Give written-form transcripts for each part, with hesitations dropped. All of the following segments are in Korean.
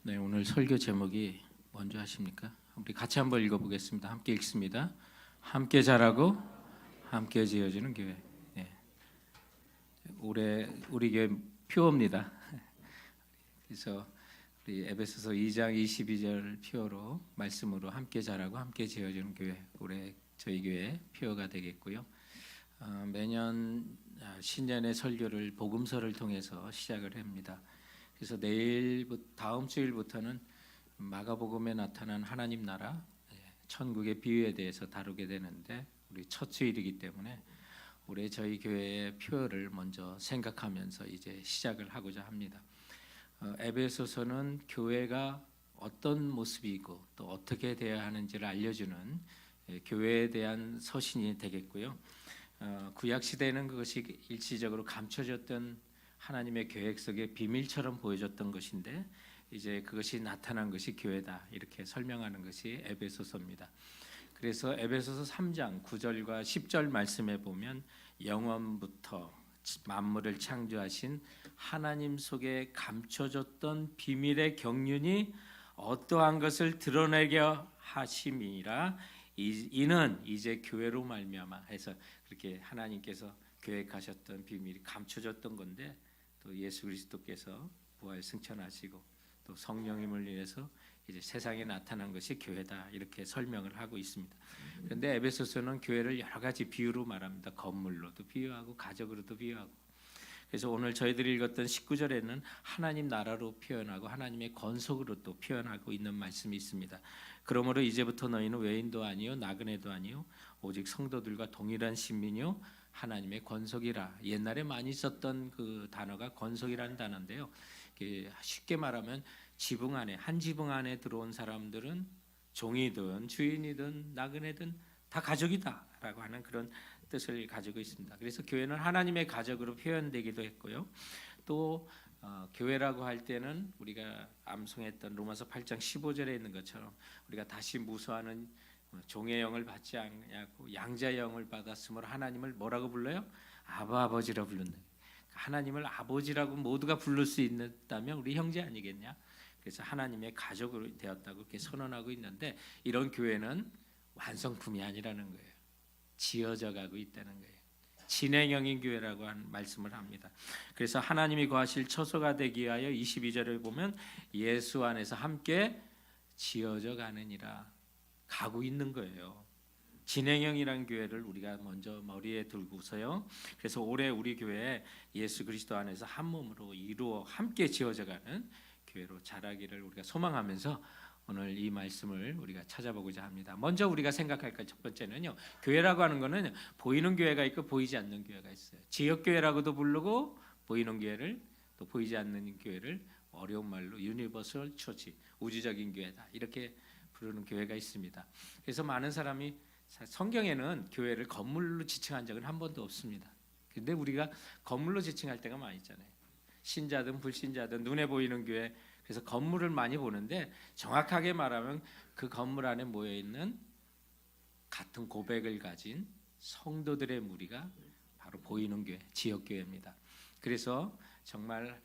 네, 오늘 설교 제목이 뭔지 아십니까? 우리 같이 한번 읽어보겠습니다. 함께 읽습니다. 함께 자라고 함께 지어지는 교회. 네, 올해 우리 교회 표어입니다. 그래서 우리 에베소서 2장 22절 표어로 말씀으로 함께 자라고 함께 지어지는 교회, 올해 저희 교회 표어가 되겠고요. 매년 신년의 설교를 복음서를 통해서 시작을 합니다. 그래서 다음 주일부터는 마가복음에 나타난 하나님 나라, 천국의 비유에 대해서 다루게 되는데 우리 첫 주일이기 때문에 올해 저희 교회의 표어를 먼저 생각하면서 이제 시작을 하고자 합니다. 에베소서는 교회가 어떤 모습이고 또 어떻게 되어야 하는지를 알려주는 교회에 대한 서신이 되겠고요. 구약 시대에는 그것이 일시적으로 감춰졌던 하나님의 계획 속의 비밀처럼 보여졌던 것인데 이제 그것이 나타난 것이 교회다, 이렇게 설명하는 것이 에베소서입니다. 그래서 에베소서 3장 9절과 10절 말씀에 보면 영원부터 만물을 창조하신 하나님 속에 감춰졌던 비밀의 경륜이 어떠한 것을 드러내게 하심이라, 이는 이제 교회로 말미암아 해서 그렇게 하나님께서 계획하셨던 비밀이 감춰졌던 건데, 또 예수 그리스도께서 부활 승천하시고 또 성령님을 인해서 이제 세상에 나타난 것이 교회다, 이렇게 설명을 하고 있습니다. 그런데 에베소서는 교회를 여러 가지 비유로 말합니다. 건물로도 비유하고 가족으로도 비유하고. 그래서 오늘 저희들이 읽었던 19절에는 하나님 나라로 표현하고 하나님의 권속으로 또 표현하고 있는 말씀이 있습니다. 그러므로 이제부터 너희는 외인도 아니요 나그네도 아니요 오직 성도들과 동일한 신민이요 하나님의 권속이라. 옛날에 많이 썼던 그 단어가 권속이라는 단어인데요. 쉽게 말하면 지붕 안에, 한 지붕 안에 들어온 사람들은 종이든 주인이든 나그네든 다 가족이다라고 하는 그런 뜻을 가지고 있습니다. 그래서 교회는 하나님의 가족으로 표현되기도 했고요. 또 교회라고 할 때는 우리가 암송했던 로마서 8장 15절에 있는 것처럼 우리가 다시 무서워하는 종의 영을 받지 않냐고 양자의 영을 받았으므로 하나님을 뭐라고 불러요? 아바 아버지라 부른다. 하나님을 아버지라고 모두가 부를 수 있다면 우리 형제 아니겠냐? 그래서 하나님의 가족으로 되었다고 이렇게 선언하고 있는데, 이런 교회는 완성품이 아니라는 거예요. 지어져 가고 있다는 거예요. 진행형인 교회라고 한 말씀을 합니다. 그래서 하나님이 거하실 처소가 되기 위하여 22절을 보면 예수 안에서 함께 지어져 가느니라, 가고 있는 거예요. 진행형이라는 교회를 우리가 먼저 머리에 들고서요. 그래서 올해 우리 교회에 예수 그리스도 안에서 한 몸으로 이루어 함께 지어져가는 교회로 자라기를 우리가 소망하면서 오늘 이 말씀을 우리가 찾아보고자 합니다. 먼저 우리가 생각할 것 첫 번째는요, 교회라고 하는 것은 보이는 교회가 있고 보이지 않는 교회가 있어요. 지역교회라고도 부르고 보이는 교회를, 또 보이지 않는 교회를 어려운 말로 유니버설 처치, 우주적인 교회다, 이렇게 부르는 교회가 있습니다. 그래서 많은 사람이 성경에는 교회를 건물로 지칭한 적은 한 번도 없습니다. 근데 우리가 건물로 지칭할 때가 많이 있잖아요. 신자든 불신자든 눈에 보이는 교회, 그래서 건물을 많이 보는데 정확하게 말하면 그 건물 안에 모여 있는 같은 고백을 가진 성도들의 무리가 바로 보이는 교회, 지역 교회입니다. 그래서 정말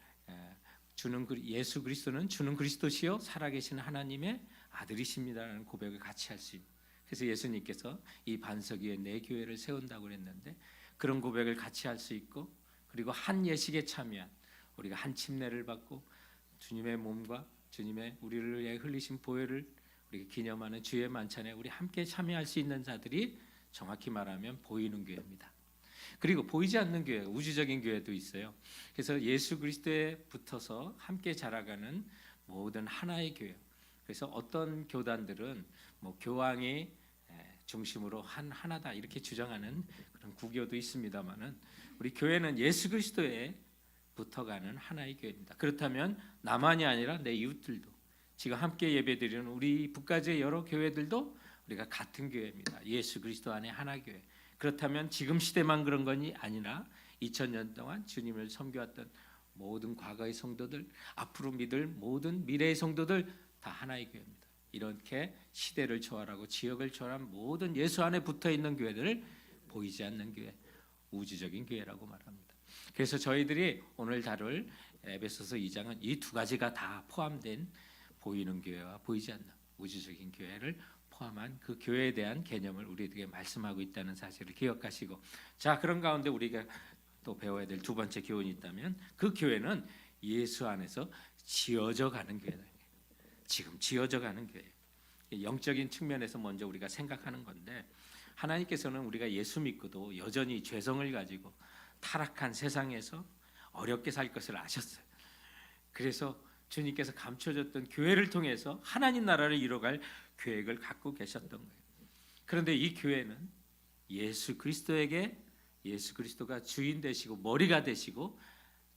예수 그리스도는 주는 그리스도시요 살아계신 하나님의 아들이십니다라는 고백을 같이 할 수 있는. 그래서 예수님께서 이 반석 위에 내 교회를 세운다고 그랬는데, 그런 고백을 같이 할 수 있고, 그리고 한 예식에 참여한, 우리가 한 침례를 받고 주님의 몸과 주님의 우리를 위해 흘리신 보혈을 우리가 기념하는 주의 만찬에 우리 함께 참여할 수 있는 자들이 정확히 말하면 보이는 교회입니다. 그리고 보이지 않는 교회, 우주적인 교회도 있어요. 그래서 예수 그리스도에 붙어서 함께 자라가는 모든 하나의 교회. 그래서 어떤 교단들은 교황이 중심으로 하나다, 이렇게 주장하는 그런 구교도 있습니다만은, 우리 교회는 예수 그리스도에 붙어가는 하나의 교회입니다. 그렇다면 나만이 아니라 내 이웃들도, 지금 함께 예배드리는 우리 북가주의 여러 교회들도 우리가 같은 교회입니다. 예수 그리스도 안에 하나 교회. 그렇다면 지금 시대만 그런 것이 아니라 2000년 동안 주님을 섬겨왔던 모든 과거의 성도들, 앞으로 믿을 모든 미래의 성도들 다 하나의 교회입니다. 이렇게 시대를 초월하고 지역을 초월한 모든 예수 안에 붙어있는 교회들을 보이지 않는 교회, 우주적인 교회라고 말합니다. 그래서 저희들이 오늘 다룰 에베소서 2장은 이 두 가지가 다 포함된 보이는 교회와 보이지 않는 우주적인 교회를 포함한 그 교회에 대한 개념을 우리에게 말씀하고 있다는 사실을 기억하시고, 자, 그런 가운데 우리가 또 배워야 될 두 번째 교훈이 있다면 그 교회는 예수 안에서 지어져 가는 교회다. 지금 지어져 가는 교회. 영적인 측면에서 먼저 우리가 생각하는 건데, 하나님께서는 우리가 예수 믿고도 여전히 죄성을 가지고 타락한 세상에서 어렵게 살 것을 아셨어요. 그래서 주님께서 감춰졌던 교회를 통해서 하나님 나라를 이뤄갈 계획을 갖고 계셨던 거예요. 그런데 이 교회는 예수 그리스도가 주인 되시고 머리가 되시고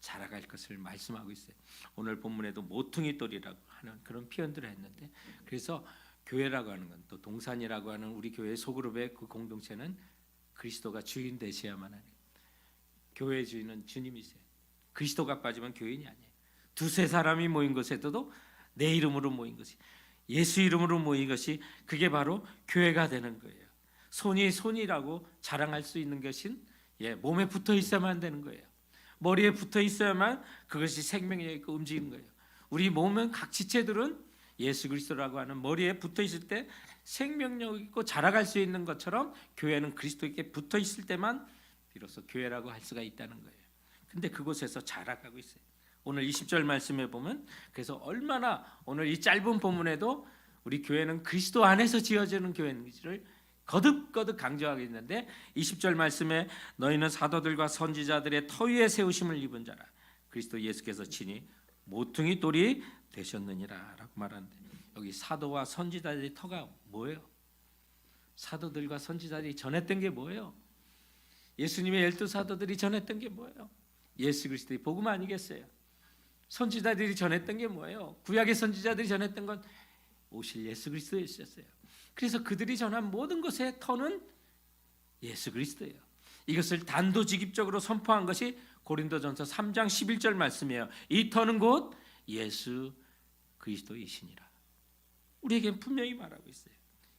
자라갈 것을 말씀하고 있어요. 오늘 본문에도 모퉁이 돌이라고 하는 그런 표현들을 했는데, 그래서 교회라고 하는 건, 또 동산이라고 하는 우리 교회 소그룹의 그 공동체는 그리스도가 주인 되셔야만 하는, 교회의 주인은 주님이세요. 그리스도가 빠지면 교인이 아니에요. 두세 사람이 모인 곳에도 내 이름으로 모인 것이, 예수 이름으로 모인 것이, 그게 바로 교회가 되는 거예요. 손이라고 자랑할 수 있는 것은 몸에 붙어 있어야만 되는 거예요. 머리에 붙어 있어야만 그것이 생명력 있고 움직이는 거예요. 우리 몸은 각 지체들은 예수 그리스도라고 하는 머리에 붙어 있을 때 생명력 있고 자라갈 수 있는 것처럼, 교회는 그리스도에게 붙어 있을 때만 비로소 교회라고 할 수가 있다는 거예요. 근데 그곳에서 자라가고 있어요. 오늘 20절 말씀에 보면, 그래서 얼마나 오늘 이 짧은 본문에도 우리 교회는 그리스도 안에서 지어지는 교회인지를 거듭거듭 강조하고 있는데, 20절 말씀에 너희는 사도들과 선지자들의 터 위에 세우심을 입은 자라, 그리스도 예수께서 친히 모퉁이 돌이 되셨느니라 라고 말하는데, 여기 사도와 선지자들의 터가 뭐예요? 사도들과 선지자들이 전했던 게 뭐예요? 예수님의 12사도들이 전했던 게 뭐예요? 예수 그리스도의 복음 아니겠어요? 선지자들이 전했던 게 뭐예요? 구약의 선지자들이 전했던 건 오실 예수 그리스도였어요. 그래서 그들이 전한 모든 것의 터는 예수 그리스도예요. 이것을 단도직입적으로 선포한 것이 고린도전서 3장 11절 말씀이에요. 이 터는 곧 예수 그리스도이시니라. 우리에게 분명히 말하고 있어요.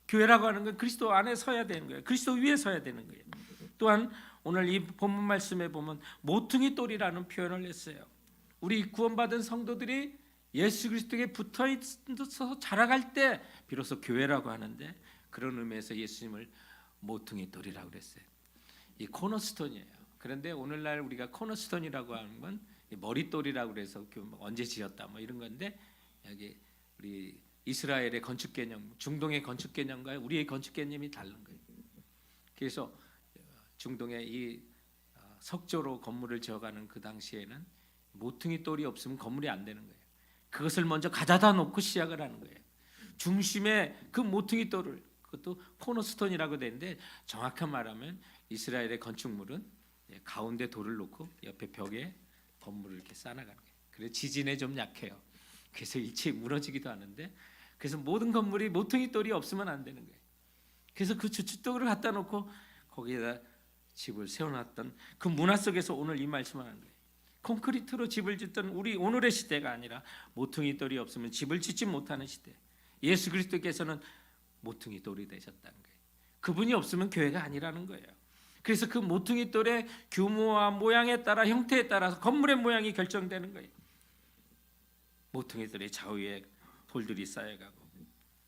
교회라고 하는 건 그리스도 안에 서야 되는 거예요. 그리스도 위에 서야 되는 거예요. 또한 오늘 이 본문 말씀에 보면 모퉁이 돌이라는 표현을 했어요. 우리 구원받은 성도들이 예수 그리스도에게 붙어 있어서 자라갈 때 비로소 교회라고 하는데, 그런 의미에서 예수님을 모퉁이 돌이라고 그랬어요. 이 코너스톤이에요. 그런데 오늘날 우리가 코너스톤이라고 하는 건 머릿돌이라고 그래서 언제 지었다 뭐 이런 건데, 여기 우리 이스라엘의 건축 개념, 중동의 건축 개념과 우리의 건축 개념이 다른 거예요. 그래서 중동의 이 석조로 건물을 지어가는 그 당시에는 모퉁이 돌이 없으면 건물이 안 되는 거예요. 그것을 먼저 가져다 놓고 시작을 하는 거예요. 중심에 그 모퉁이 돌을, 그것도 코너스톤이라고 되는데, 정확한 말하면 이스라엘의 건축물은 가운데 돌을 놓고 옆에 벽에 건물을 이렇게 쌓아가는 거예요. 그래서 지진에 좀 약해요. 그래서 일찍 무너지기도 하는데, 그래서 모든 건물이 모퉁이 돌이 없으면 안 되는 거예요. 그래서 그 주춧돌을 갖다 놓고 거기에다 집을 세워놨던 그 문화 속에서 오늘 이 말씀을 하는 거예요. 콘크리트로 집을 짓던 우리 오늘의 시대가 아니라 모퉁이 돌이 없으면 집을 짓지 못하는 시대. 예수 그리스도께서는 모퉁이 돌이 되셨다는 거예요. 그분이 없으면 교회가 아니라는 거예요. 그래서 그 모퉁이 돌의 규모와 모양에 따라, 형태에 따라서 건물의 모양이 결정되는 거예요. 모퉁이 돌의 좌우에 돌들이 쌓여가고,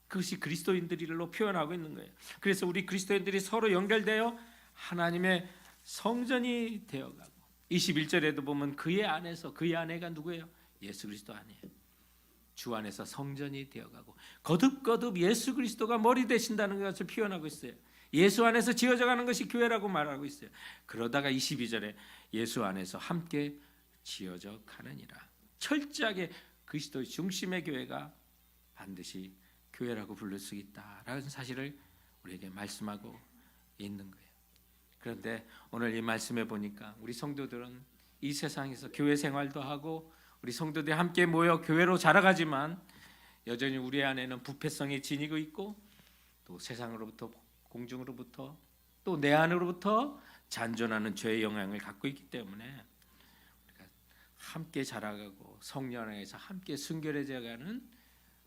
그것이 그리스도인들로 표현하고 있는 거예요. 그래서 우리 그리스도인들이 서로 연결되어 하나님의 성전이 되어가고, 21절에도 보면 그의 안에서, 그의 안에가 누구예요? 예수 그리스도 안이에요. 주 안에서 성전이 되어가고, 거듭거듭 예수 그리스도가 머리 되신다는 것을 표현하고 있어요. 예수 안에서 지어져가는 것이 교회라고 말하고 있어요. 그러다가 22절에 예수 안에서 함께 지어져 가느니라. 철저하게 그리스도의 중심의 교회가 반드시 교회라고 부를 수 있다라는 사실을 우리에게 말씀하고 있는 거예요. 그런데 오늘 이 말씀에 보니까 우리 성도들은 이 세상에서 교회 생활도 하고 우리 성도들이 함께 모여 교회로 자라가지만, 여전히 우리 안에는 부패성이 지니고 있고, 또 세상으로부터, 공중으로부터, 또 내 안으로부터 잔존하는 죄의 영향을 갖고 있기 때문에 우리가 함께 자라가고 성령 안에서 함께 순결해져가는,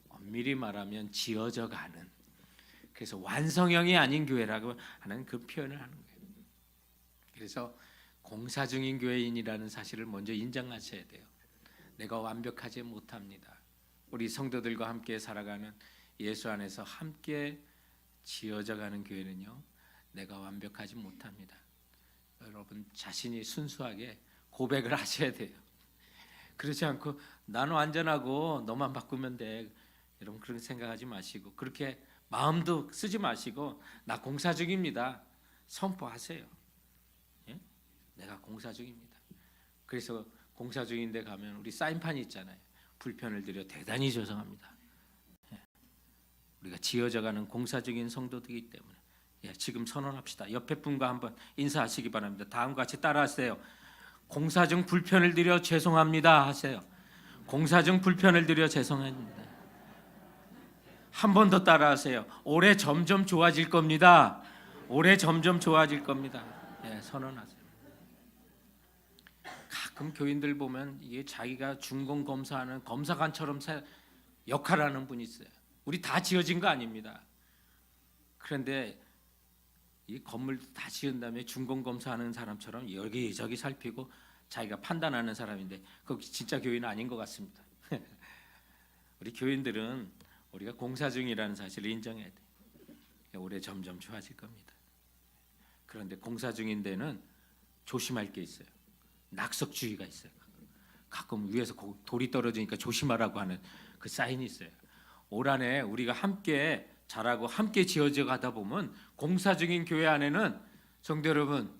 엄밀히 말하면 지어져가는, 그래서 완성형이 아닌 교회라고 하는 그 표현을 하는 거예요. 그래서 공사 중인 교회인이라는 사실을 먼저 인정하셔야 돼요. 내가 완벽하지 못합니다. 우리 성도들과 함께 살아가는 예수 안에서 함께 지어져가는 교회는요, 내가 완벽하지 못합니다. 여러분 자신이 순수하게 고백을 하셔야 돼요. 그렇지 않고 나는 완전하고 너만 바꾸면 돼, 여러분 그렇게 생각하지 마시고, 그렇게 마음도 쓰지 마시고, 나 공사 중입니다 선포하세요. 예? 내가 공사 중입니다. 그래서 공사 중인데 가면 우리 사인판이 있잖아요. 불편을 드려 대단히 죄송합니다. 예. 우리가 지어져가는 공사 중인 성도들이기 때문에, 예, 지금 선언합시다. 옆에 분과 한번 인사하시기 바랍니다. 다음과 같이 따라하세요. 공사 중 불편을 드려 죄송합니다 하세요. 공사 중 불편을 드려 죄송합니다. 한 번 더 따라하세요. 올해 점점 좋아질 겁니다. 올해 점점 좋아질 겁니다. 예, 선언하세요. 가끔 교인들 보면 이게 자기가 준공 검사하는 검사관처럼 역할하는 분이 있어요. 우리 다 지어진 거 아닙니다. 그런데 이 건물 다 지은 다음에 준공 검사하는 사람처럼 여기저기 살피고 자기가 판단하는 사람인데, 그거 진짜 교인은 아닌 것 같습니다. 우리 교인들은 우리가 공사 중이라는 사실을 인정해야 돼. 올해 점점 좋아질 겁니다. 그런데 공사 중인 데는 조심할 게 있어요. 낙석주의가 있어요. 가끔 위에서 돌이 떨어지니까 조심하라고 하는 그 사인이 있어요. 올 한해 우리가 함께 자라고 함께 지어져 가다 보면 공사 중인 교회 안에는 성도 여러분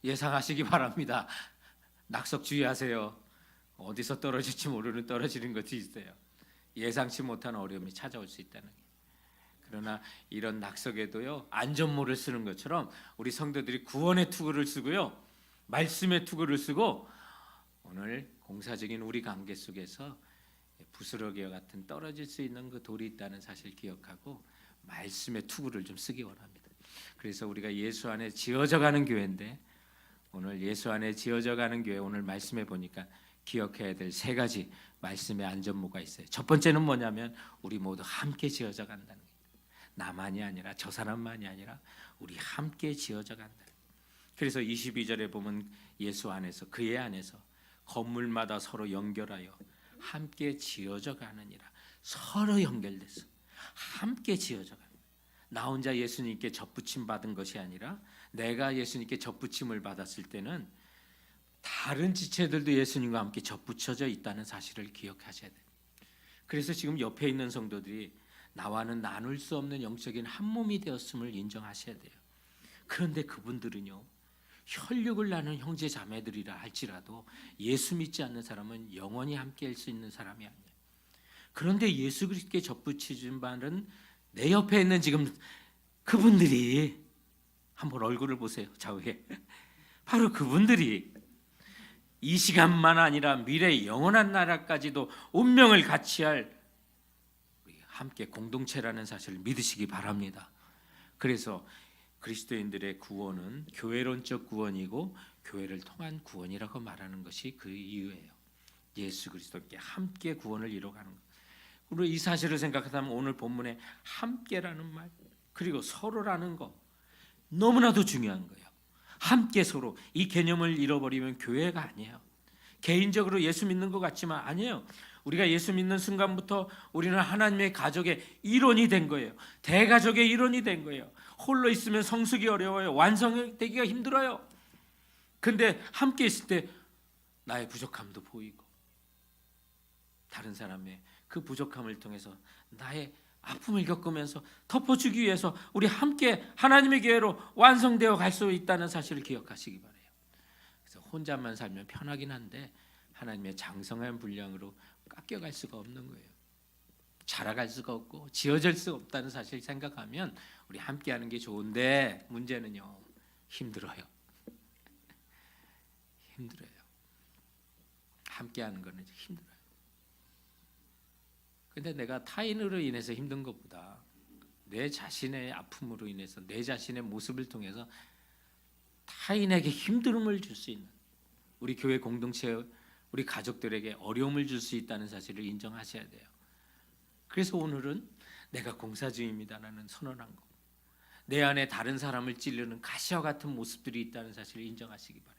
예상하시기 바랍니다. 낙석주의하세요. 어디서 떨어질지 모르는 떨어지는 것이 있어요. 예상치 못한 어려움이 찾아올 수 있다는 게. 그러나 이런 낙석에도요, 안전모를 쓰는 것처럼 우리 성도들이 구원의 투구를 쓰고요, 말씀의 투구를 쓰고, 오늘 공사적인 우리 관계 속에서 부스러기와 같은 떨어질 수 있는 그 돌이 있다는 사실 기억하고 말씀의 투구를 좀 쓰기 원합니다. 그래서 우리가 예수 안에 지어져가는 교회인데, 오늘 예수 안에 지어져가는 교회, 오늘 말씀해 보니까 기억해야 될 세 가지 말씀의 안전모가 있어요. 첫 번째는 뭐냐면 우리 모두 함께 지어져 간다는 거예요. 나만이 아니라 저 사람만이 아니라 우리 함께 지어져 간다. 그래서 22절에 보면 예수 안에서, 그의 안에서 건물마다 서로 연결하여 함께 지어져 가느니라. 서로 연결돼서 함께 지어져 가는. 나 혼자 예수님께 접붙임 받은 것이 아니라 내가 예수님께 접붙임을 받았을 때는 다른 지체들도 예수님과 함께 접붙여져 있다는 사실을 기억하셔야 돼요. 그래서 지금 옆에 있는 성도들이 나와는 나눌 수 없는 영적인 한 몸이 되었음을 인정하셔야 돼요. 그런데 그분들은요, 혈육을 나눈 형제 자매들이라 할지라도 예수 믿지 않는 사람은 영원히 함께할 수 있는 사람이 아니에요. 그런데 예수 그리스도께 접붙이신 바는 내 옆에 있는 지금 그분들이, 한번 얼굴을 보세요. 좌우에. 바로 그분들이 이 시간만 아니라 미래 영원한 나라까지도 운명을 같이 할 우리 함께 공동체라는 사실을 믿으시기 바랍니다. 그래서 그리스도인들의 구원은 교회론적 구원이고 교회를 통한 구원이라고 말하는 것이 그 이유예요. 예수 그리스도께 함께 구원을 이뤄가는 것. 우리 이 사실을 생각하다면 오늘 본문에 함께라는 말, 그리고 서로라는 거 너무나도 중요한 거예요. 함께 서로, 이 개념을 잃어버리면 교회가 아니에요. 개인적으로 예수 믿는 것 같지만 아니에요. 우리가 예수 믿는 순간부터 우리는 하나님의 가족의 일원이 된 거예요. 대가족의 일원이 된 거예요. 홀로 있으면 성숙이 어려워요. 완성되기가 힘들어요. 근데 함께 있을 때 나의 부족함도 보이고, 다른 사람의 그 부족함을 통해서 나의 아픔을 겪으면서 덮어주기 위해서 우리 함께 하나님의 교회로 완성되어 갈 수 있다는 사실을 기억하시기 바라요. 그래서 혼자만 살면 편하긴 한데 하나님의 장성한 분량으로 깎여갈 수가 없는 거예요. 자라갈 수가 없고 지어질 수가 없다는 사실을 생각하면 우리 함께하는 게 좋은데, 문제는요, 힘들어요. 힘들어요. 함께하는 거는 힘들어요. 근데 내가 타인으로 인해서 힘든 것보다 내 자신의 아픔으로 인해서, 내 자신의 모습을 통해서 타인에게 힘듦을 줄 수 있는, 우리 교회 공동체, 우리 가족들에게 어려움을 줄 수 있다는 사실을 인정하셔야 돼요. 그래서 오늘은 내가 공사 중입니다라는 선언한 거, 내 안에 다른 사람을 찌르는 가시와 같은 모습들이 있다는 사실을 인정하시기 바라요.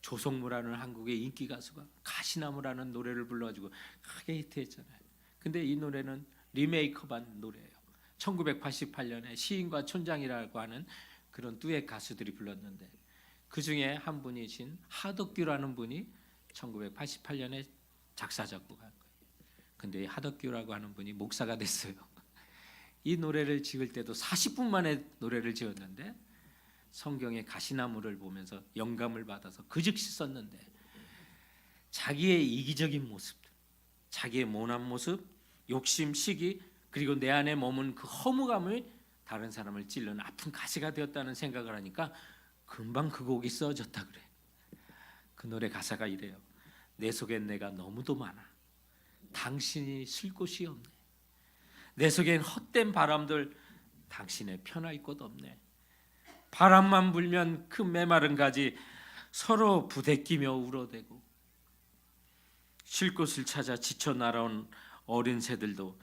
조성모라는 한국의 인기 가수가 가시나무라는 노래를 불러가지고 크게 히트했잖아요. 근데 이 노래는 리메이크한 노래예요. 1988년에 시인과 촌장이라고 하는 그런 듀엣 가수들이 불렀는데 그 중에 한 분이신 하덕규라는 분이 1988년에 작사 작곡한 거예요. 근데 하덕규라고 하는 분이 목사가 됐어요. 이 노래를 지을 때도 40분 만에 노래를 지었는데 성경의 가시나무를 보면서 영감을 받아서 그 즉시 썼는데 자기의 이기적인 모습, 자기의 모난 모습, 욕심, 시기, 그리고 내 안에 머문 그 허무감이 다른 사람을 찔르는 아픈 가시가 되었다는 생각을 하니까 금방 그 곡이 써졌다 그래. 그 노래 가사가 이래요. 내 속엔 내가 너무도 많아. 당신이 쉴 곳이 없네. 내 속엔 헛된 바람들, 당신의 편할 곳 없네. 바람만 불면 그 메마른 가지 서로 부대끼며 울어대고 쉴 곳을 찾아 지쳐 날아온 어린 새들도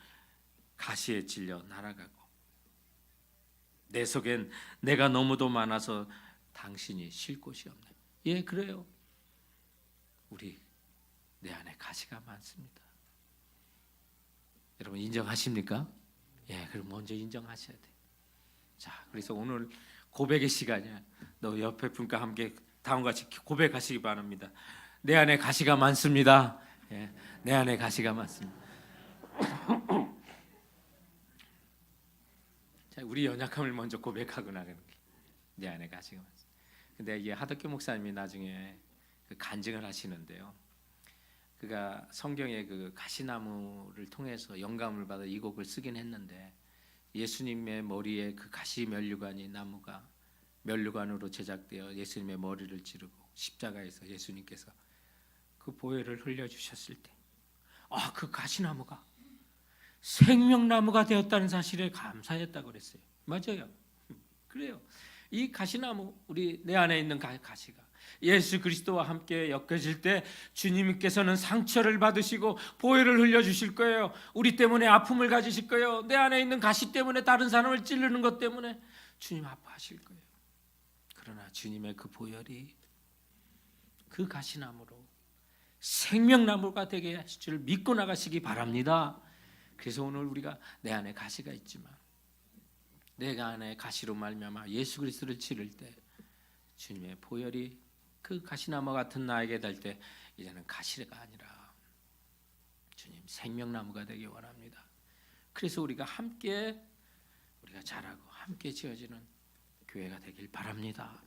가시에 찔려 날아가고 내 속엔 내가 너무도 많아서 당신이 쉴 곳이 없네. 예, 그래요. 우리 내 안에 가시가 많습니다. 여러분 인정하십니까? 예, 그럼 먼저 인정하셔야 돼요. 자, 그래서 오늘 고백의 시간이야. 너 옆에 분과 함께 다음과 같이 고백하시기 바랍니다. 내 안에 가시가 많습니다. 예, 내 안에 가시가 많습니다. 자, 우리 연약함을 먼저 고백하고 나가는 게 내 안에 가시가 많습니다. 근데 이게 하덕규 목사님이 나중에 그 간증을 하시는데요. 그가 성경의 그 가시나무를 통해서 영감을 받아 이 곡을 쓰긴 했는데 예수님의 머리에 그 가시 면류관이 나무가 면류관으로 제작되어 예수님의 머리를 찌르고 십자가에서 예수님께서 그 보혈을 흘려주셨을 때 그 가시나무가 생명나무가 되었다는 사실에 감사했다고 그랬어요. 맞아요. 그래요. 이 가시나무, 우리 내 안에 있는 가시가 예수 그리스도와 함께 엮여질 때 주님께서는 상처를 받으시고 보혈을 흘려주실 거예요. 우리 때문에 아픔을 가지실 거예요. 내 안에 있는 가시 때문에 다른 사람을 찌르는 것 때문에 주님 아파하실 거예요. 그러나 주님의 그 보혈이 그 가시나무로 생명나무가 되게 하실 줄 믿고 나가시기 바랍니다. 그래서 오늘 우리가 내 안에 가시가 있지만 내가 안에 가시로 말미암아 예수 그리스도를 치를 때 주님의 보혈이 그 가시나무 같은 나에게 달 때 이제는 가시가 아니라 주님 생명나무가 되기 원합니다. 그래서 우리가 함께 우리가 자라고 함께 지어지는 교회가 되길 바랍니다.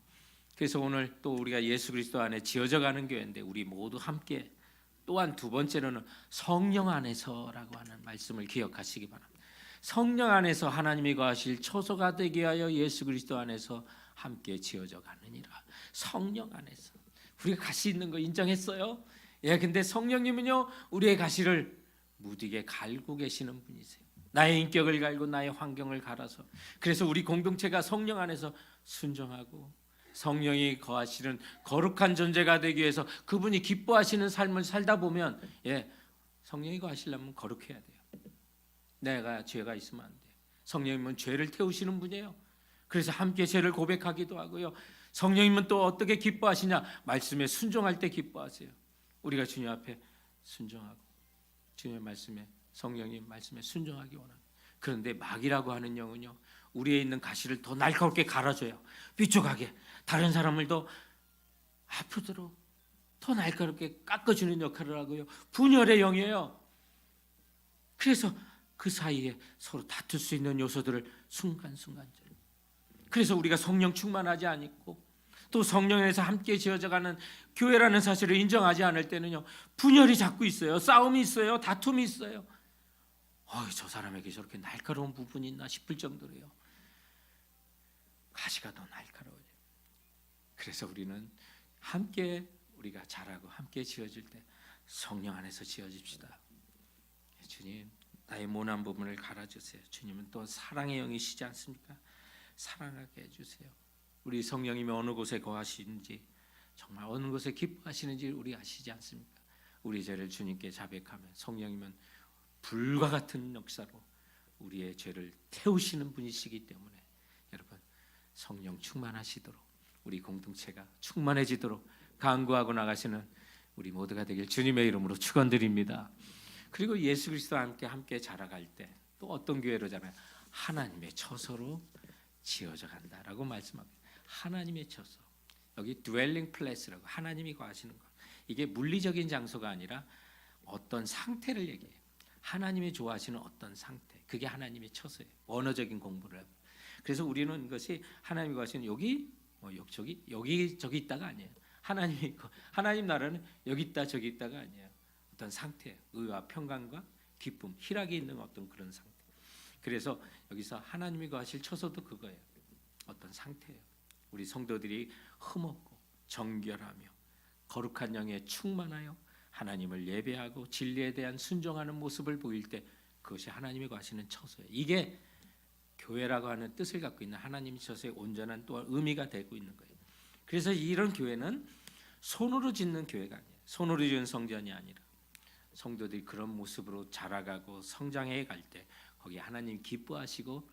그래서 오늘 또 우리가 예수 그리스도 안에 지어져 가는 교회인데 우리 모두 함께 또한 두 번째로는 성령 안에서라고 하는 말씀을 기억하시기 바랍니다. 성령 안에서 하나님이 거하실 처소가 되게 하여 예수 그리스도 안에서 함께 지어져 가느니라. 성령 안에서 우리가 가시 있는 거 인정했어요. 예, 근데 성령님은요 우리의 가시를 무디게 갈고 계시는 분이세요. 나의 인격을 갈고 나의 환경을 갈아서 그래서 우리 공동체가 성령 안에서 순종하고 성령이 거하시는 거룩한 존재가 되기 위해서 그분이 기뻐하시는 삶을 살다 보면 성령이 거하시려면 거룩해야 돼요. 내가 죄가 있으면 안 돼요. 성령님은 죄를 태우시는 분이에요. 그래서 함께 죄를 고백하기도 하고요. 성령님은 또 어떻게 기뻐하시냐? 말씀에 순종할 때 기뻐하세요. 우리가 주님 앞에 순종하고 주님의 말씀에 성령님 말씀에 순종하기 원합니다. 그런데 마귀라고 하는 영은요 우리에 있는 가시를 더 날카롭게 갈아줘요. 삐죽하게 다른 사람을 더 아프도록 더 날카롭게 깎아주는 역할을 하고요. 분열의 영이에요. 그래서 그 사이에 서로 다툴 수 있는 요소들을 순간순간 그래서 우리가 성령 충만하지 않고 또 성령에서 함께 지어져가는 교회라는 사실을 인정하지 않을 때는요 분열이 자꾸 있어요. 싸움이 있어요. 다툼이 있어요. 저 사람에게 저렇게 날카로운 부분이 있나 싶을 정도로요 가시가 더 날카로워요. 그래서 우리는 함께 우리가 자라고 함께 지어질 때 성령 안에서 지어집시다. 주님 나의 모난 부분을 갈아주세요. 주님은 또 사랑의 영이시지 않습니까? 사랑하게 해주세요. 우리 성령님이 어느 곳에 거하시는지 정말 어느 곳에 기뻐하시는지 우리 아시지 않습니까? 우리 죄를 주님께 자백하면 성령님은 불과 같은 역사로 우리의 죄를 태우시는 분이시기 때문에 여러분 성령 충만하시도록 우리 공동체가 충만해지도록 간구하고 나가시는 우리 모두가 되길 주님의 이름으로 축원드립니다. 그리고 예수 그리스도와 함께 자라갈 때 또 어떤 교회로 자라요? 하나님의 처소로 지어져 간다라고 말씀합니다. 하나님의 처소. 여기 dwelling place라고 하나님이 거하시는 것. 이게 물리적인 장소가 아니라 어떤 상태를 얘기해요. 하나님이 좋아하시는 어떤 상태. 그게 하나님의 처소예요. 언어적인 공부를 하고. 그래서 우리는 이것이 하나님이 거하시는 여기 여기 저기 있다가 아니에요. 하나님 나라는 여기 있다 저기 있다가 아니에요. 어떤 상태, 의와 평강과 기쁨, 희락이 있는 어떤 그런 상태. 그래서 여기서 하나님이 거하실 처소도 그거예요. 어떤 상태예요. 우리 성도들이 흠없고 정결하며 거룩한 영에 충만하여 하나님을 예배하고 진리에 대한 순종하는 모습을 보일 때 그것이 하나님이 거하시는 처소예요. 이게 교회라고 하는 뜻을 갖고 있는 하나님의 처소의 온전한 또 의미가 되고 있는 거예요. 그래서 이런 교회는 손으로 짓는 교회가 아니에요. 손으로 지은 성전이 아니라 성도들이 그런 모습으로 자라가고 성장해 갈 때 거기 하나님 기뻐하시고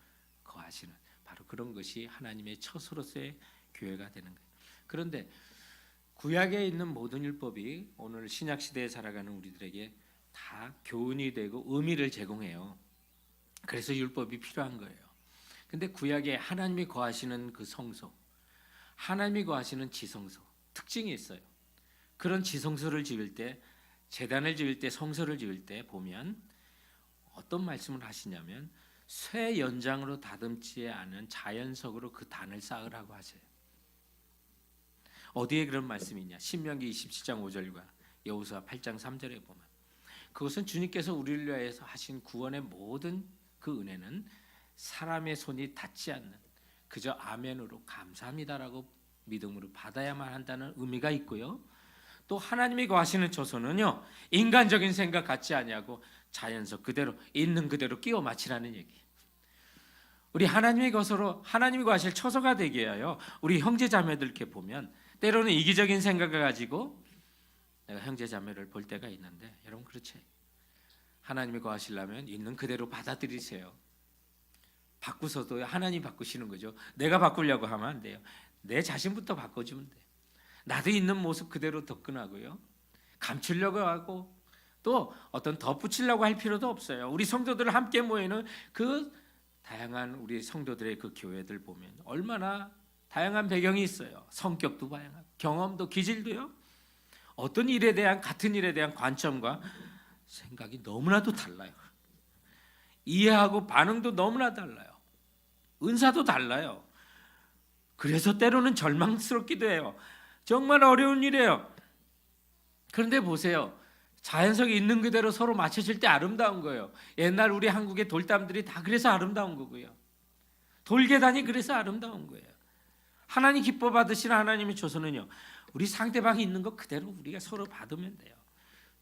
거하시는 바로 그런 것이 하나님의 처소로서의 교회가 되는 거예요. 그런데 구약에 있는 모든 율법이 오늘 신약 시대에 살아가는 우리들에게 다 교훈이 되고 의미를 제공해요. 그래서 율법이 필요한 거예요. 근데 구약에 하나님이 거하시는 그 성소, 하나님이 거하시는 지성소 특징이 있어요. 그런 지성소를 지을 때, 제단을 지을 때, 성소를 지을 때 보면 어떤 말씀을 하시냐면 쇠 연장으로 다듬지 않은 자연석으로 그 단을 쌓으라고 하세요. 어디에 그런 말씀이 있냐? 신명기 27장 5절과 여호수아 8장 3절에 보면 그것은 주님께서 우리를 위하여서 하신 구원의 모든 그 은혜는 사람의 손이 닿지 않는 그저 아멘으로 감사합니다라고 믿음으로 받아야만 한다는 의미가 있고요. 또 하나님이 거하시는 처소는요, 인간적인 생각 같지 아니하고 자연석 그대로 있는 그대로 끼워 맞추라는 얘기. 우리 하나님이 거하실 처소가 되게 하여 우리 형제 자매들 이렇게 보면 때로는 이기적인 생각을 가지고 내가 형제 자매를 볼 때가 있는데 여러분 그렇지? 하나님이 거하시려면 있는 그대로 받아들이세요. 바꾸서도 하나님 바꾸시는 거죠. 내가 바꾸려고 하면 안 돼요. 내 자신부터 바꿔주면 돼요. 나도 있는 모습 그대로 덕근하고요. 감추려고 하고 또 어떤 덧붙이려고 할 필요도 없어요. 우리 성도들 함께 모이는 그 다양한 우리 성도들의 그 교회들 보면 얼마나 다양한 배경이 있어요. 성격도 다양하고 경험도 기질도요. 어떤 일에 대한 같은 일에 대한 관점과 생각이 너무나도 달라요. 이해하고 반응도 너무나 달라요. 은사도 달라요. 그래서 때로는 절망스럽기도 해요. 정말 어려운 일이에요. 그런데 보세요. 자연석이 있는 그대로 서로 맞춰질 때 아름다운 거예요. 옛날 우리 한국의 돌담들이 다 그래서 아름다운 거고요. 돌계단이 그래서 아름다운 거예요. 하나님 기뻐 받으시는 하나님의 처소는요, 우리 상대방이 있는 것 그대로 우리가 서로 받으면 돼요.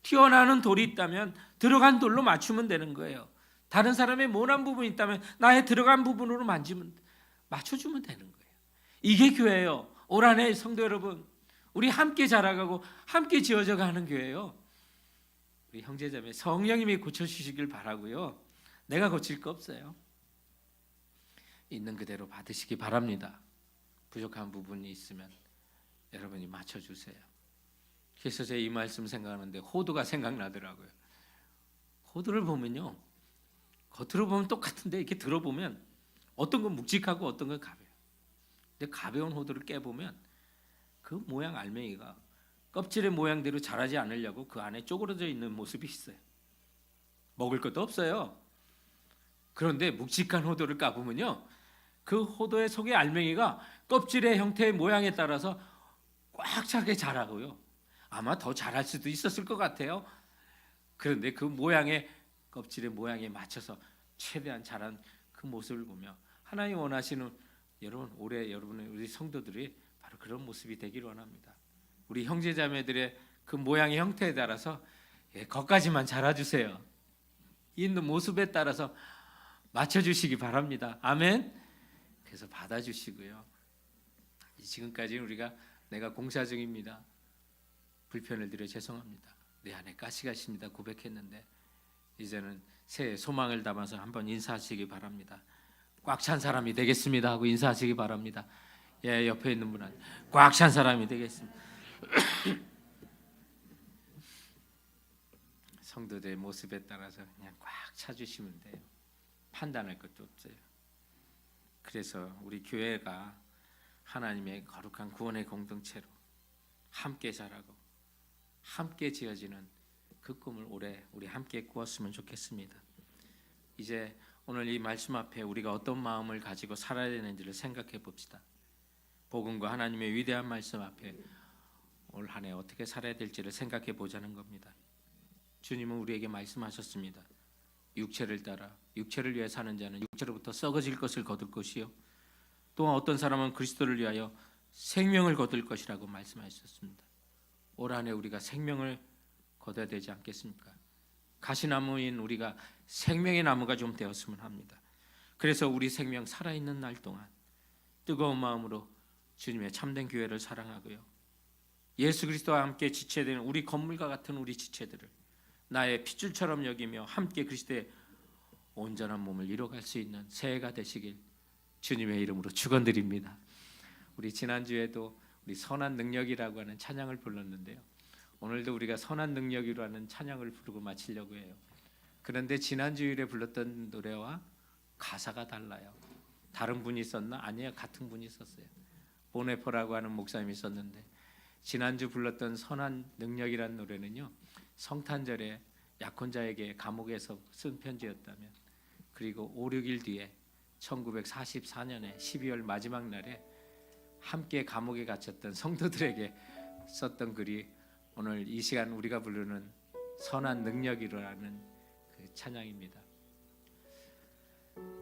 튀어나오는 돌이 있다면 들어간 돌로 맞추면 되는 거예요. 다른 사람의 모난 부분이 있다면 나의 들어간 부분으로 맞춰주면 되는 거예요. 이게 교회예요. 올 한 해 성도 여러분, 우리 함께 자라가고 함께 지어져 가는 교회예요. 우리 형제자매 성령님이 고쳐주시길 바라고요. 내가 고칠 거 없어요. 있는 그대로 받으시기 바랍니다. 부족한 부분이 있으면 여러분이 맞춰주세요. 그래서 제가 이 말씀 생각하는데 호두가 생각나더라고요. 호두를 보면요, 겉으로 보면 똑같은데 이렇게 들어보면 어떤 건 묵직하고 어떤 건 가벼워요. 근데 가벼운 호두를 깨보면 그 모양 알맹이가 껍질의 모양대로 자라지 않으려고 그 안에 쪼그러져 있는 모습이 있어요. 먹을 것도 없어요. 그런데 묵직한 호두를 까보면요, 그 호두의 속의 알맹이가 껍질의 형태의 모양에 따라서 꽉 차게 자라고요. 아마 더 자랄 수도 있었을 것 같아요. 그런데 그 모양의 껍질의 모양에 맞춰서 최대한 자란 그 모습을 보며 하나님 원하시는 올해 여러분의 우리 성도들이 바로 그런 모습이 되기를 원합니다. 우리 형제자매들의 그 모양의 형태에 따라서 거기까지만 자라주세요. 있는 모습에 따라서 맞춰주시기 바랍니다. 아멘. 그래서 받아주시고요. 지금까지는 내가 공사 중입니다. 불편을 드려 죄송합니다. 내 안에 가시가 있습니다. 고백했는데 이제는 새해 소망을 담아서 한번 인사하시기 바랍니다. 꽉 찬 사람이 되겠습니다 하고 인사하시기 바랍니다. 예, 옆에 있는 분한테 꽉 찬 사람이 되겠습니다. 성도들의 모습에 따라서 그냥 꽉 차주시면 돼요. 판단할 것도 없어요. 그래서 우리 교회가 하나님의 거룩한 구원의 공동체로 함께 자라고 함께 지어지는 그 꿈을 올해 우리 함께 꾸었으면 좋겠습니다. 이제 오늘 이 말씀 앞에 우리가 어떤 마음을 가지고 살아야 되는지를 생각해 봅시다. 복음과 하나님의 위대한 말씀 앞에 올 한 해 어떻게 살아야 될지를 생각해 보자는 겁니다. 주님은 우리에게 말씀하셨습니다. 육체를 따라 육체를 위해 사는 자는 육체로부터 썩어질 것을 거둘 것이요 또한 어떤 사람은 그리스도를 위하여 생명을 거둘 것이라고 말씀하셨습니다. 올 한 해 우리가 생명을 거둬야 되지 않겠습니까? 가시나무인 우리가 생명의 나무가 좀 되었으면 합니다. 그래서 우리 생명 살아있는 날 동안 뜨거운 마음으로 주님의 참된 교회를 사랑하고요, 예수 그리스도와 함께 지체되는 우리 건물과 같은 우리 지체들을 나의 핏줄처럼 여기며 함께 그리스도의 온전한 몸을 이뤄갈 수 있는 새해가 되시길 주님의 이름으로 축원드립니다. 우리 지난주에도 우리 선한 능력이라고 하는 찬양을 불렀는데요, 오늘도 우리가 선한 능력이라고 하는 찬양을 부르고 마치려고 해요. 그런데 지난주일에 불렀던 노래와 가사가 달라요. 다른 분이 썼나? 아니에요, 같은 분이 썼어요. 보네포라고 하는 목사님이 썼는데, 지난주 불렀던 선한 능력이라는 노래는요, 성탄절에 약혼자에게 감옥에서 쓴 편지였다면, 그리고 5, 6일 뒤에 1944년에 12월 마지막 날에 함께 감옥에 갇혔던 성도들에게 썼던 글이 오늘 이 시간 우리가 부르는 선한 능력이라는 그 찬양입니다.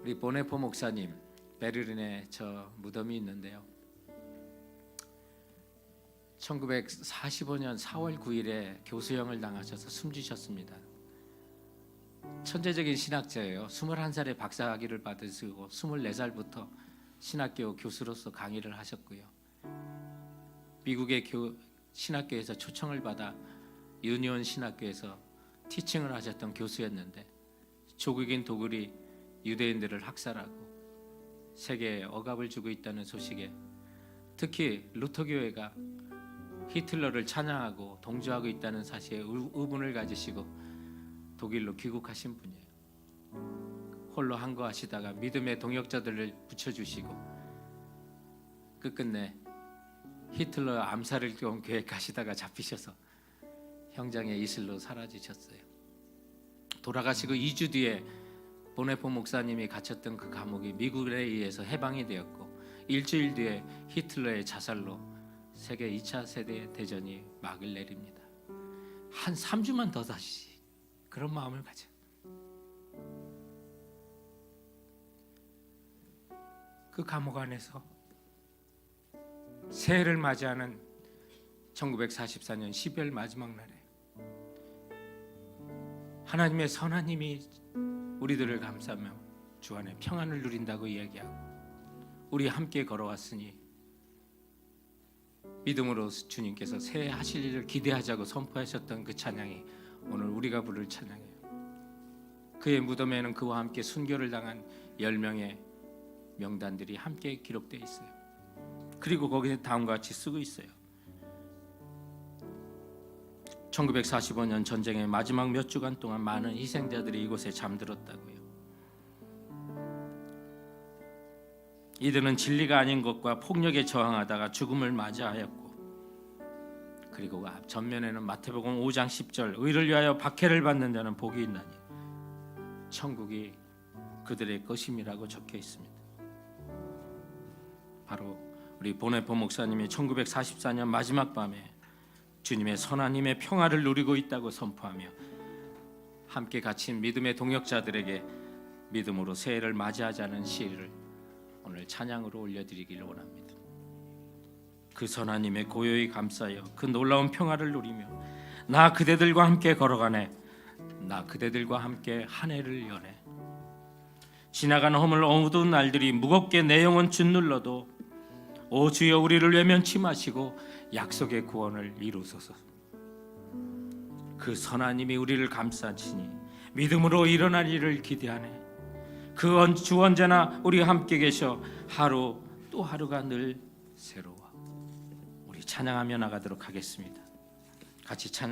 우리 보네포 목사님 베를린에 저 무덤이 있는데요, 1945년 4월 9일에 교수형을 당하셔서 숨지셨습니다. 천재적인 신학자예요. 21살에 박사학위를 받으시고 24살부터 신학교 교수로서 강의를 하셨고요, 미국의 신학교에서 초청을 받아 유니온 신학교에서 티칭을 하셨던 교수였는데, 조국인 독일이 유대인들을 학살하고 세계에 억압을 주고 있다는 소식에 특히 루터교회가 히틀러를 찬양하고 동조하고 있다는 사실에 의문을 가지시고 독일로 귀국하신 분이에요. 홀로 항거하시다가 믿음의 동역자들을 붙여주시고 끝끝내 히틀러 암살을 계획하시다가 잡히셔서 형장의 이슬로 사라지셨어요. 돌아가시고 2주 뒤에 보네포 목사님이 갇혔던 그 감옥이 미국에 의해서 해방이 되었고, 일주일 뒤에 히틀러의 자살로 세계 2차 세계 대전이 막을 내립니다. 한 3주만 더 다시 그런 마음을 가져. 그 감옥 안에서 새해를 맞이하는 1944년 12월 마지막 날에 하나님의 선한 힘이 우리들을 감싸며 주 안에 평안을 누린다고 이야기하고, 우리 함께 걸어왔으니 믿음으로 주님께서 새해 하실 일을 기대하자고 선포하셨던 그 찬양이 오늘 우리가 부를 찬양이에요. 그의 무덤에는 그와 함께 순교를 당한 10명의 명단들이 함께 기록되어 있어요. 그리고 거기에 다음과 같이 쓰고 있어요. 1945년 전쟁의 마지막 몇 주간 동안 많은 희생자들이 이곳에 잠들었다고요. 이들은 진리가 아닌 것과 폭력에 저항하다가 죽음을 맞이하였고, 그리고 전면에는 마태복음 5장 10절 의를 위하여 박해를 받는 자는 복이 있나니 천국이 그들의 것임이라고 적혀 있습니다. 바로 우리 보네포 목사님이 1944년 마지막 밤에 주님의 선한 힘의 평화를 누리고 있다고 선포하며 함께 갇힌 믿음의 동역자들에게 믿음으로 새해를 맞이하자는 시를 오늘 찬양으로 올려드리기를 원합니다. 그 선한 힘에 고요히 감싸여 그 놀라운 평화를 누리며 나 그대들과 함께 걸어가네, 나 그대들과 함께 한 해를 여네. 지나가는 허물 어두운 날들이 무겁게 내 영혼 짓눌러도 오 주여 우리를 외면치 마시고 약속의 구원을 이루소서. 그 선한 힘이 우리를 감싸시니 믿음으로 일어날 일을 기대하네. 그 주 언제나 우리와 함께 계셔 하루 또 하루가 늘 새로워. 우리 찬양하며 나가도록 하겠습니다. 같이 찬양.